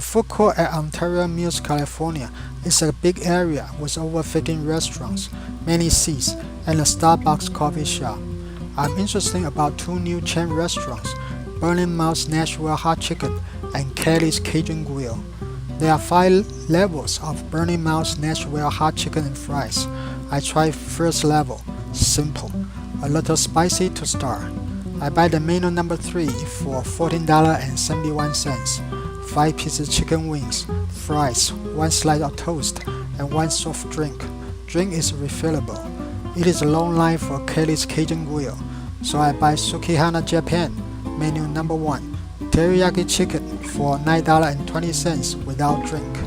The food court at Ontario Mills, California is a big area with over 15 restaurants, many seats, and a Starbucks coffee shop. I'm interested about two new chain restaurants, Burnin Mouth Nashville Hot Chicken and Kelly's Cajun Grill. There are 5 levels of Burnin Mouth Nashville Hot Chicken and fries. I tried first level, simple, a little spicy to start. I buy the menu number 3 for $14.71. 5 pieces chicken wings, fries, 1 slice of toast, and 1 soft drink. Drink is refillable. It is a long line for Kelly's Cajun Grill, so I buy Suki Hana Japan, menu number 1, teriyaki chicken for $9.20 without drink.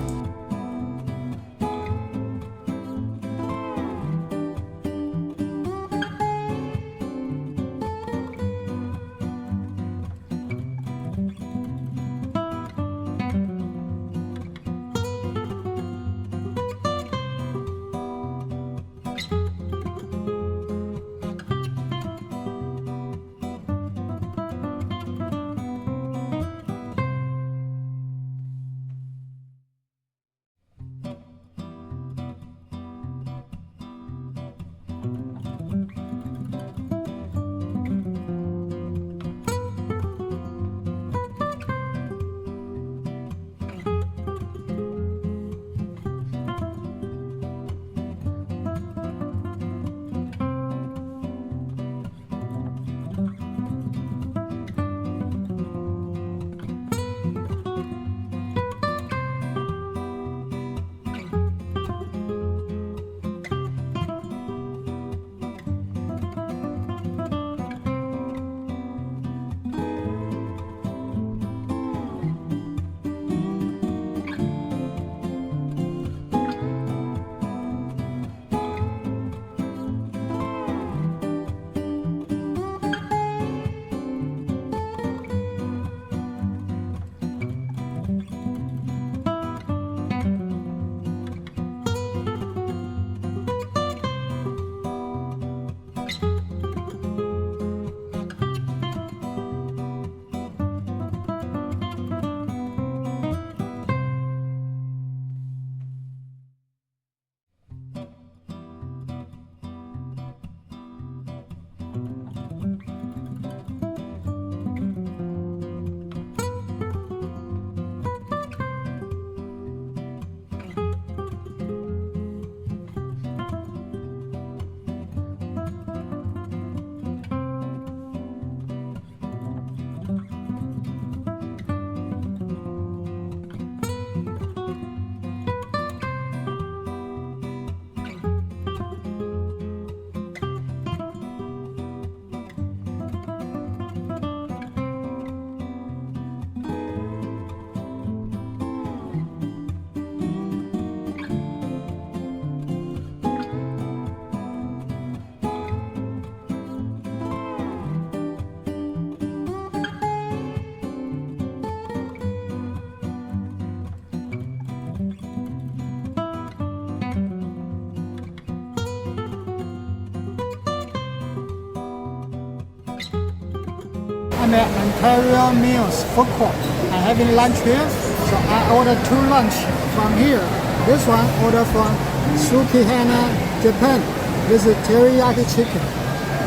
I'm at Ontario Mills food court. I'm having lunch here, so I ordered 2 lunch from here. This one ordered from Suki Hana Japan. This is teriyaki chicken.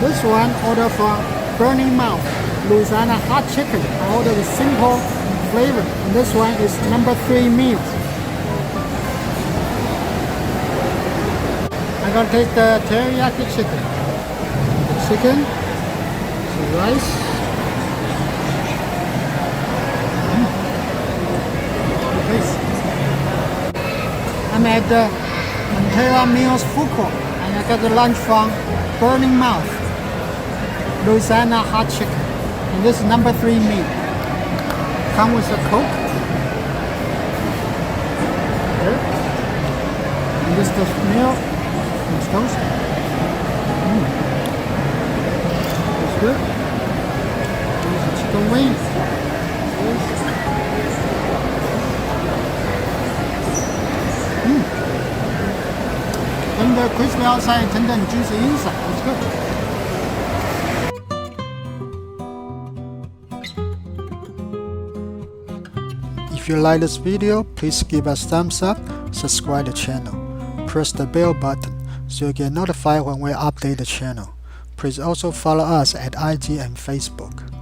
This one ordered from Burnin Mouth Louisiana hot chicken. I ordered a simple flavor. And this one is number 3 meal. I'm gonna take the teriyaki chicken. The chicken, the rice. I'm at the Ontario Mills food court and I got the lunch from Burnin Mouth Louisiana hot chicken. And this is number 3 meal. Come with a Coke. Here. And this is the meal. It's toast. It's good. Here's the chicken wings. Tender, crispy outside, tender and juicy inside. It's good. If you like this video, please give us thumbs up, subscribe the channel, press the bell button so you get notified when we update the channel. Please also follow us at IG and Facebook.